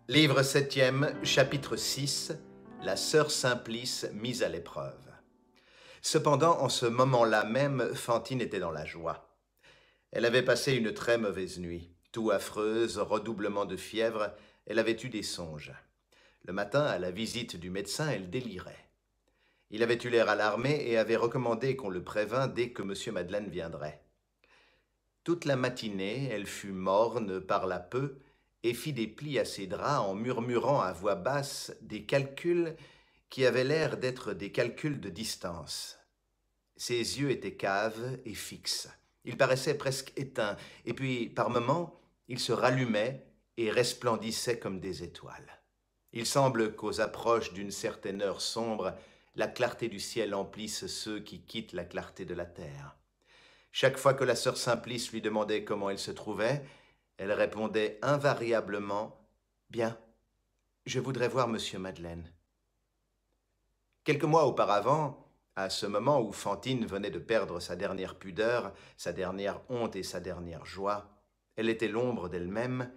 Livre 7e, chapitre 6, la sœur Simplice mise à l'épreuve. Cependant, en ce moment-là même, Fantine était dans la joie. Elle avait passé une très mauvaise nuit. Toux affreuse, redoublement de fièvre, elle avait eu des songes. Le matin, à la visite du médecin, elle délirait. Il avait eu l'air alarmé et avait recommandé qu'on le prévînt dès que M. Madeleine viendrait. Toute la matinée, elle fut morne, parla peu, et fit des plis à ses draps en murmurant à voix basse des calculs qui avaient l'air d'être des calculs de distance. Ses yeux étaient caves et fixes. Il paraissait presque éteint, et puis, par moments, il se rallumait et resplendissait comme des étoiles. Il semble qu'aux approches d'une certaine heure sombre, la clarté du ciel emplisse ceux qui quittent la clarté de la terre. Chaque fois que la sœur Simplice lui demandait comment il se trouvait, elle répondait invariablement « Bien, je voudrais voir Monsieur Madeleine. » Quelques mois auparavant, à ce moment où Fantine venait de perdre sa dernière pudeur, sa dernière honte et sa dernière joie, elle était l'ombre d'elle-même,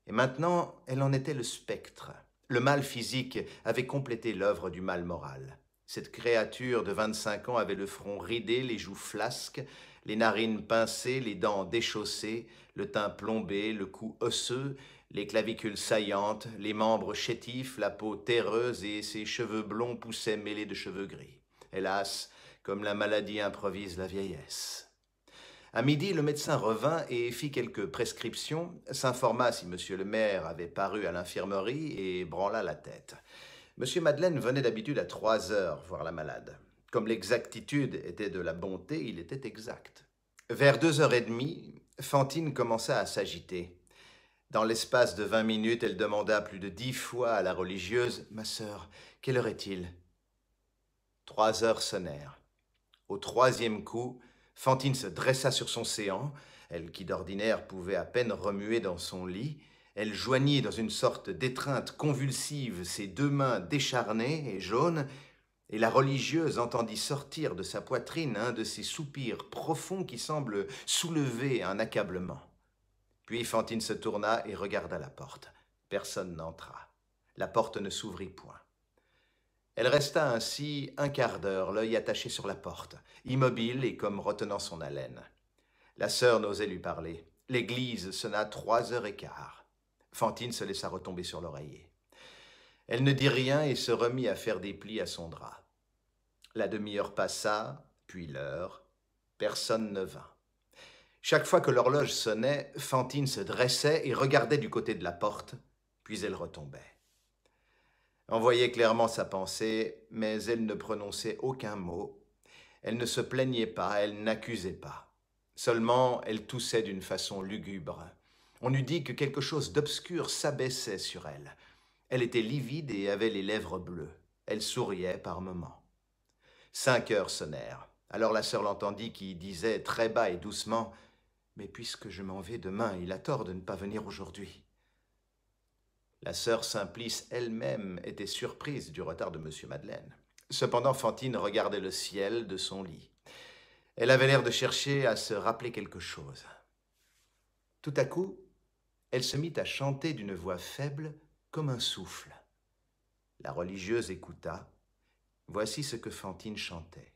et maintenant elle en était le spectre. Le mal physique avait complété l'œuvre du mal moral. Cette créature de 25 ans avait le front ridé, les joues flasques, les narines pincées, les dents déchaussées, le teint plombé, le cou osseux, les clavicules saillantes, les membres chétifs, la peau terreuse et ses cheveux blonds poussaient mêlés de cheveux gris. Hélas, comme la maladie improvise la vieillesse. À midi, le médecin revint et fit quelques prescriptions, s'informa si monsieur le maire avait paru à l'infirmerie et branla la tête. Monsieur Madeleine venait d'habitude à 3 heures voir la malade. Comme l'exactitude était de la bonté, il était exact. Vers 2h30, Fantine commença à s'agiter. Dans l'espace de 20 minutes, elle demanda plus de 10 fois à la religieuse « Ma sœur, quelle heure est-il » 3 heures sonnèrent. Au 3e coup, Fantine se dressa sur son séant, elle qui d'ordinaire pouvait à peine remuer dans son lit. Elle joignit dans une sorte d'étreinte convulsive ses 2 mains décharnées et jaunes, et la religieuse entendit sortir de sa poitrine un de ces soupirs profonds qui semblent soulever un accablement. Puis Fantine se tourna et regarda la porte. Personne n'entra. La porte ne s'ouvrit point. Elle resta ainsi un quart d'heure, l'œil attaché sur la porte, immobile et comme retenant son haleine. La sœur n'osait lui parler. L'église sonna 3h15. Fantine se laissa retomber sur l'oreiller. Elle ne dit rien et se remit à faire des plis à son drap. La demi-heure passa, puis l'heure. Personne ne vint. Chaque fois que l'horloge sonnait, Fantine se dressait et regardait du côté de la porte, puis elle retombait. On voyait clairement sa pensée, mais elle ne prononçait aucun mot. Elle ne se plaignait pas, elle n'accusait pas. Seulement, elle toussait d'une façon lugubre. On eût dit que quelque chose d'obscur s'abaissait sur elle. Elle était livide et avait les lèvres bleues. Elle souriait par moments. 5 heures sonnèrent. Alors la sœur l'entendit qui disait très bas et doucement « Mais puisque je m'en vais demain, il a tort de ne pas venir aujourd'hui. » La sœur Simplice elle-même était surprise du retard de M. Madeleine. Cependant, Fantine regardait le ciel de son lit. Elle avait l'air de chercher à se rappeler quelque chose. Tout à coup, elle se mit à chanter d'une voix faible comme un souffle. La religieuse écouta. Voici ce que Fantine chantait.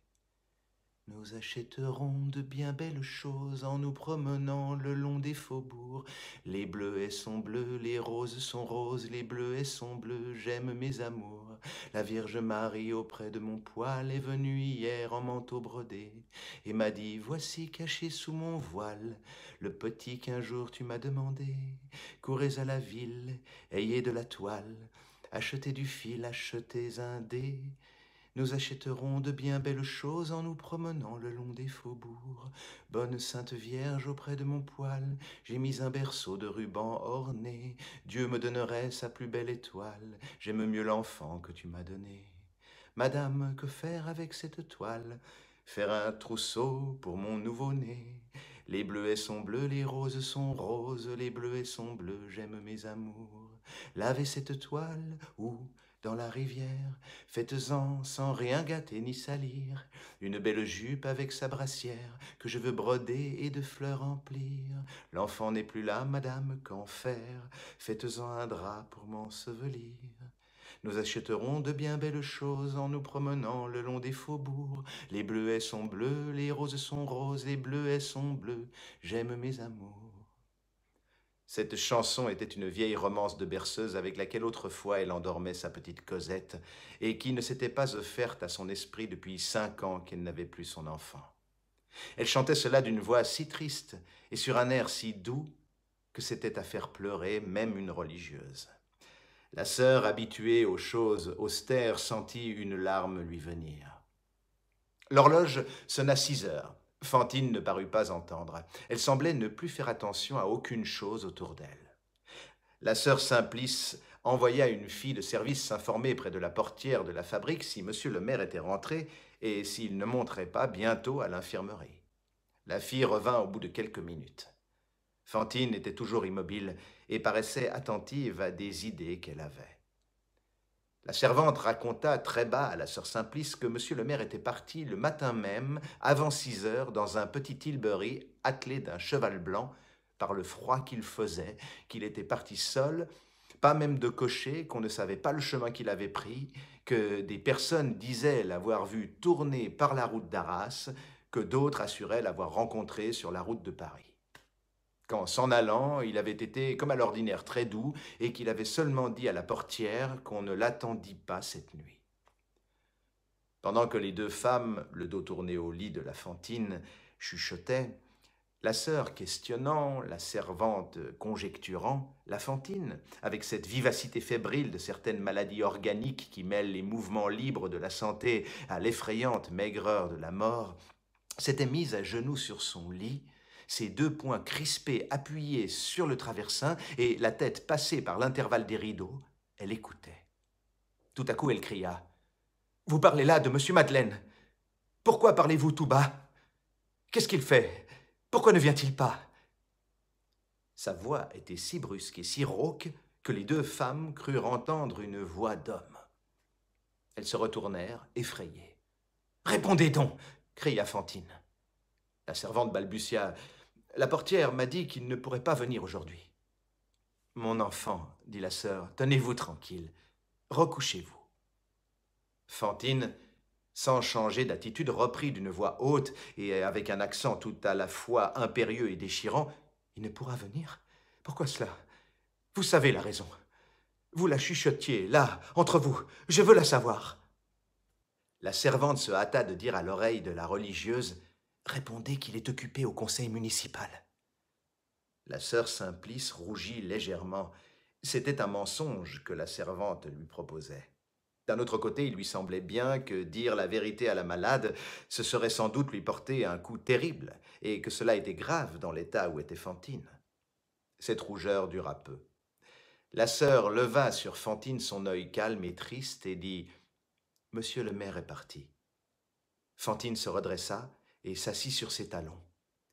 Nous achèterons de bien belles choses en nous promenant le long des faubourgs. Les bleuets sont bleus, les roses sont roses, les bleuets sont bleus, j'aime mes amours. La Vierge Marie auprès de mon poêle est venue hier en manteau brodé et m'a dit, voici caché sous mon voile le petit qu'un jour tu m'as demandé. Courez à la ville, ayez de la toile, achetez du fil, achetez un dé. Nous achèterons de bien belles choses en nous promenant le long des faubourgs. Bonne Sainte Vierge auprès de mon poêle, j'ai mis un berceau de rubans orné. Dieu me donnerait sa plus belle étoile, j'aime mieux l'enfant que tu m'as donné. Madame, que faire avec cette toile? Faire un trousseau pour mon nouveau-né. Les bleuets sont bleus, les roses sont roses, les bleuets sont bleus, j'aime mes amours. Lavez cette toile ou dans la rivière, faites-en sans rien gâter ni salir, une belle jupe avec sa brassière, que je veux broder et de fleurs emplir. L'enfant n'est plus là, madame, qu'en faire? Faites-en un drap pour m'ensevelir. Nous achèterons de bien belles choses en nous promenant le long des faubourgs. Les bleuets sont bleus, les roses sont roses, les bleuets sont bleus. J'aime mes amours. Cette chanson était une vieille romance de berceuse avec laquelle autrefois elle endormait sa petite Cosette et qui ne s'était pas offerte à son esprit depuis 5 ans qu'elle n'avait plus son enfant. Elle chantait cela d'une voix si triste et sur un air si doux que c'était à faire pleurer même une religieuse. La sœur, habituée aux choses austères, sentit une larme lui venir. L'horloge sonna 6 heures. Fantine ne parut pas entendre. Elle semblait ne plus faire attention à aucune chose autour d'elle. La sœur Simplice envoya une fille de service s'informer près de la portière de la fabrique si monsieur le maire était rentré et s'il ne monterait pas bientôt à l'infirmerie. La fille revint au bout de quelques minutes. Fantine était toujours immobile et paraissait attentive à des idées qu'elle avait. La servante raconta très bas à la sœur Simplice que monsieur le maire était parti le matin même, avant 6 heures, dans un petit tilbury attelé d'un cheval blanc, par le froid qu'il faisait, qu'il était parti seul, pas même de cocher, qu'on ne savait pas le chemin qu'il avait pris, que des personnes disaient l'avoir vu tourner par la route d'Arras, que d'autres assuraient l'avoir rencontré sur la route de Paris. Qu'en s'en allant, il avait été, comme à l'ordinaire, très doux, et qu'il avait seulement dit à la portière qu'on ne l'attendit pas cette nuit. Pendant que les 2 femmes, le dos tourné au lit de la Fantine, chuchotaient, la sœur questionnant, la servante conjecturant, la Fantine, avec cette vivacité fébrile de certaines maladies organiques qui mêlent les mouvements libres de la santé à l'effrayante maigreur de la mort, s'était mise à genoux sur son lit, ses 2 poings crispés appuyés sur le traversin et la tête passée par l'intervalle des rideaux, elle écoutait. Tout à coup, elle cria « Vous parlez là de monsieur Madeleine. Pourquoi parlez-vous tout bas? Qu'est-ce qu'il fait? Pourquoi ne vient-il pas ?» Sa voix était si brusque et si rauque que les 2 femmes crurent entendre une voix d'homme. Elles se retournèrent, effrayées. « Répondez donc !» cria Fantine. La servante balbutia « La portière m'a dit qu'il ne pourrait pas venir aujourd'hui. »« Mon enfant, dit la sœur, tenez-vous tranquille. Recouchez-vous. » Fantine, sans changer d'attitude, reprit d'une voix haute et avec un accent tout à la fois impérieux et déchirant. « Il ne pourra venir? Pourquoi cela? Vous savez la raison. Vous la chuchotiez, là, entre vous. Je veux la savoir. » La servante se hâta de dire à l'oreille de la religieuse « Répondez qu'il est occupé au conseil municipal. » La sœur Simplice rougit légèrement. C'était un mensonge que la servante lui proposait. D'un autre côté, il lui semblait bien que dire la vérité à la malade, ce serait sans doute lui porter un coup terrible, et que cela était grave dans l'état où était Fantine. Cette rougeur dura peu. La sœur leva sur Fantine son œil calme et triste et dit « Monsieur le maire est parti. » Fantine se redressa et s'assit sur ses talons.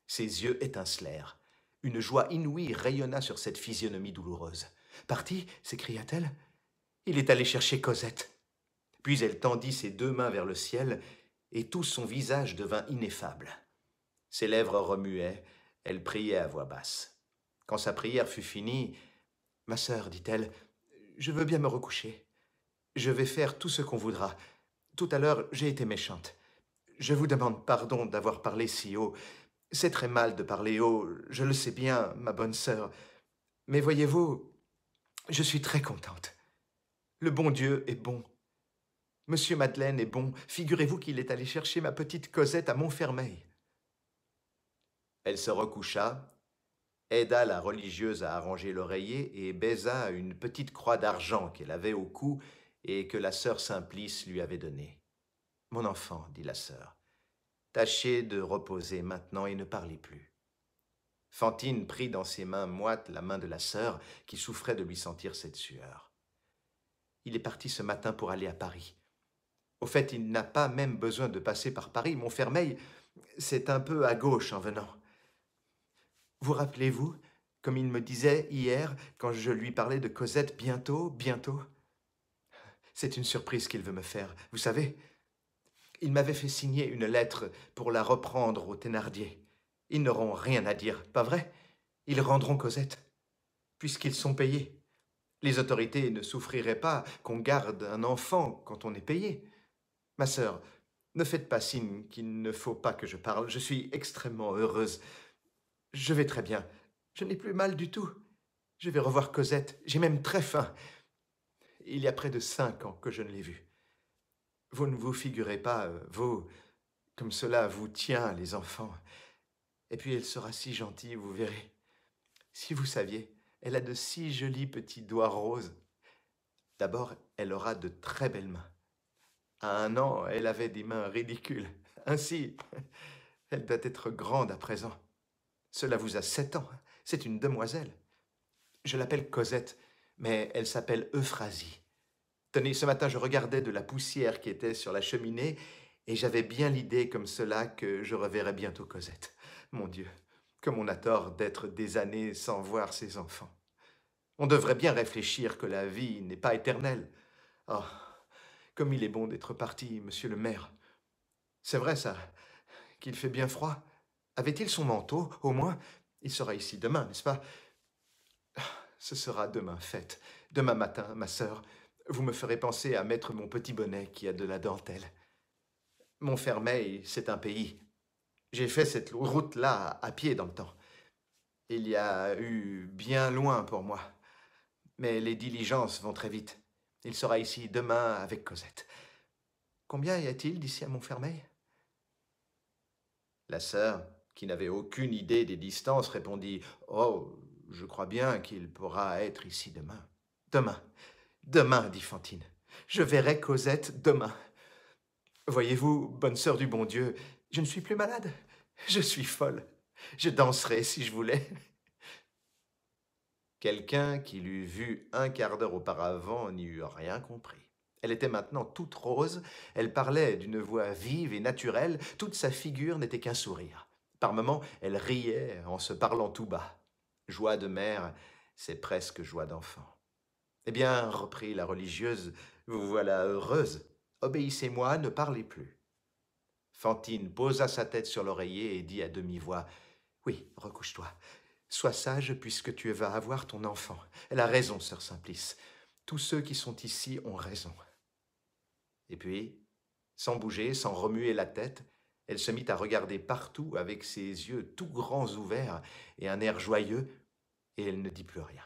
Ses yeux étincelèrent. Une joie inouïe rayonna sur cette physionomie douloureuse. « Parti » s'écria-t-elle. « Il est allé chercher Cosette. » Puis elle tendit ses 2 mains vers le ciel et tout son visage devint ineffable. Ses lèvres remuaient, elle priait à voix basse. Quand sa prière fut finie, « Ma sœur, dit-elle, je veux bien me recoucher. Je vais faire tout ce qu'on voudra. Tout à l'heure, j'ai été méchante. Je vous demande pardon d'avoir parlé si haut. C'est très mal de parler haut, je le sais bien, ma bonne sœur. Mais voyez-vous, je suis très contente. Le bon Dieu est bon. Monsieur Madeleine est bon. Figurez-vous qu'il est allé chercher ma petite Cosette à Montfermeil. » Elle se recoucha, aida la religieuse à arranger l'oreiller et baisa une petite croix d'argent qu'elle avait au cou et que la sœur Simplice lui avait donnée. « Mon enfant, dit la sœur, tâchez de reposer maintenant et ne parlez plus. » Fantine prit dans ses mains moites la main de la sœur qui souffrait de lui sentir cette sueur. « Il est parti ce matin pour aller à Paris. Au fait, il n'a pas même besoin de passer par Paris. Montfermeil, c'est un peu à gauche en venant. Vous rappelez-vous, comme il me disait hier, quand je lui parlais de Cosette, bientôt, bientôt? C'est une surprise qu'il veut me faire. Vous savez, il m'avait fait signer une lettre pour la reprendre aux Thénardier. Ils n'auront rien à dire, pas vrai? Ils rendront Cosette, puisqu'ils sont payés. Les autorités ne souffriraient pas qu'on garde un enfant quand on est payé. Ma sœur, ne faites pas signe qu'il ne faut pas que je parle. Je suis extrêmement heureuse. Je vais très bien. Je n'ai plus mal du tout. Je vais revoir Cosette. J'ai même très faim. Il y a près de 5 ans que je ne l'ai vue. Vous ne vous figurez pas, vous, comme cela vous tient, les enfants. Et puis elle sera si gentille, vous verrez. Si vous saviez, elle a de si jolis petits doigts roses. D'abord, elle aura de très belles mains. À 1 an, elle avait des mains ridicules. Ainsi, elle doit être grande à présent. Cela vous a 7 ans. C'est une demoiselle. Je l'appelle Cosette, mais elle s'appelle Euphrasie. Tenez, ce matin, je regardais de la poussière qui était sur la cheminée et j'avais bien l'idée comme cela que je reverrais bientôt Cosette. Mon Dieu, comme on a tort d'être des années sans voir ses enfants. On devrait bien réfléchir que la vie n'est pas éternelle. Oh, comme il est bon d'être parti, monsieur le maire. C'est vrai, ça, qu'il fait bien froid. Avait-il son manteau, au moins? Il sera ici demain, n'est-ce pas? Ce sera demain fête. Demain matin, ma sœur, vous me ferez penser à mettre mon petit bonnet qui a de la dentelle. Montfermeil, c'est un pays. J'ai fait cette route-là à pied dans le temps. Il y a eu bien loin pour moi. Mais les diligences vont très vite. Il sera ici demain avec Cosette. Combien y a-t-il d'ici à Montfermeil? La sœur, qui n'avait aucune idée des distances, répondit « Oh, je crois bien qu'il pourra être ici demain. »« Demain, demain, dit Fantine. Je verrai Cosette demain. Voyez-vous, bonne sœur du bon Dieu, je ne suis plus malade. Je suis folle. Je danserai si je voulais. » Quelqu'un qui l'eût vue un quart d'heure auparavant n'y eût rien compris. Elle était maintenant toute rose, elle parlait d'une voix vive et naturelle, toute sa figure n'était qu'un sourire. Par moments, elle riait en se parlant tout bas. Joie de mère, c'est presque joie d'enfant. Eh bien, reprit la religieuse, vous voilà heureuse. Obéissez-moi, ne parlez plus. Fantine posa sa tête sur l'oreiller et dit à demi-voix, oui, recouche-toi. Sois sage puisque tu vas avoir ton enfant. Elle a raison, sœur Simplice. Tous ceux qui sont ici ont raison. Et puis, sans bouger, sans remuer la tête, elle se mit à regarder partout avec ses yeux tout grands ouverts et un air joyeux, et elle ne dit plus rien.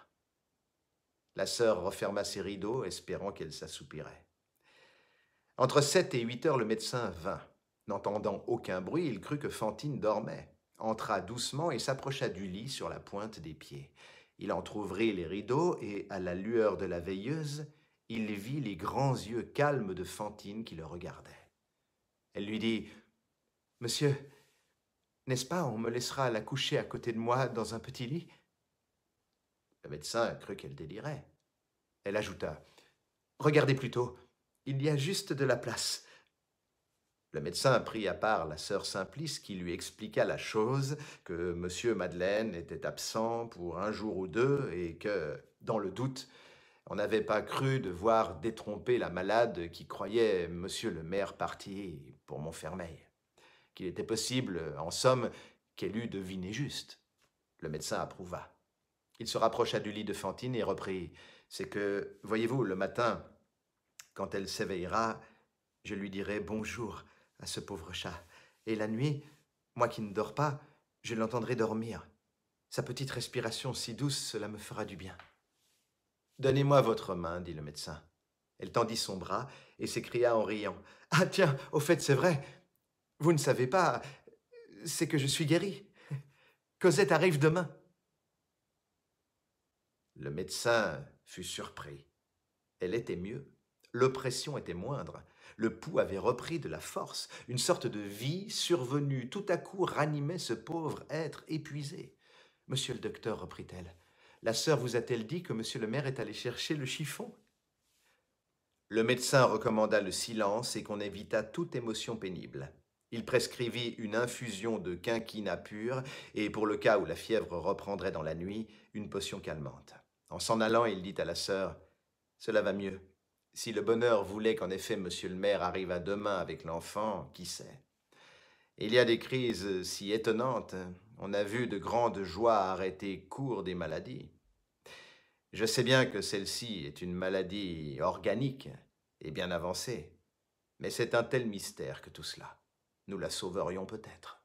La sœur referma ses rideaux, espérant qu'elle s'assoupirait. Entre 7 et 8 heures, le médecin vint. N'entendant aucun bruit, il crut que Fantine dormait, entra doucement et s'approcha du lit sur la pointe des pieds. Il entr'ouvrit les rideaux et, à la lueur de la veilleuse, il vit les grands yeux calmes de Fantine qui le regardaient. Elle lui dit « Monsieur, n'est-ce pas, on me laissera la coucher à côté de moi dans un petit lit ?» Le médecin crut qu'elle délirait. Elle ajouta « Regardez plutôt, il y a juste de la place. » Le médecin prit à part la sœur Simplice qui lui expliqua la chose, que M. Madeleine était absent pour 1 jour ou 2 et que, dans le doute, on n'avait pas cru devoir détromper la malade qui croyait M. le maire parti pour Montfermeil. Qu'il était possible, en somme, qu'elle eût deviné juste. Le médecin approuva. Il se rapprocha du lit de Fantine et reprit « C'est que, voyez-vous, le matin, quand elle s'éveillera, je lui dirai bonjour à ce pauvre chat. Et la nuit, moi qui ne dors pas, je l'entendrai dormir. Sa petite respiration si douce, cela me fera du bien. »« Donnez-moi votre main, dit le médecin. Elle tendit son bras et s'écria en riant. « Ah tiens, au fait, c'est vrai. Vous ne savez pas, c'est que je suis guéri. Cosette arrive demain. » Le médecin fut surpris. Elle était mieux. L'oppression était moindre. Le pouls avait repris de la force. Une sorte de vie survenue tout à coup ranimait ce pauvre être épuisé. « Monsieur le docteur, reprit-elle, la sœur vous a-t-elle dit que monsieur le maire est allé chercher le chiffon ?» Le médecin recommanda le silence et qu'on évita toute émotion pénible. Il prescrivit une infusion de quinquina pur et, pour le cas où la fièvre reprendrait dans la nuit, une potion calmante. En s'en allant, il dit à la sœur « Cela va mieux. Si le bonheur voulait qu'en effet monsieur le maire arrive à demain avec l'enfant, qui sait? Il y a des crises si étonnantes. On a vu de grandes joies arrêter court des maladies. Je sais bien que celle-ci est une maladie organique et bien avancée, mais c'est un tel mystère que tout cela. Nous la sauverions peut-être.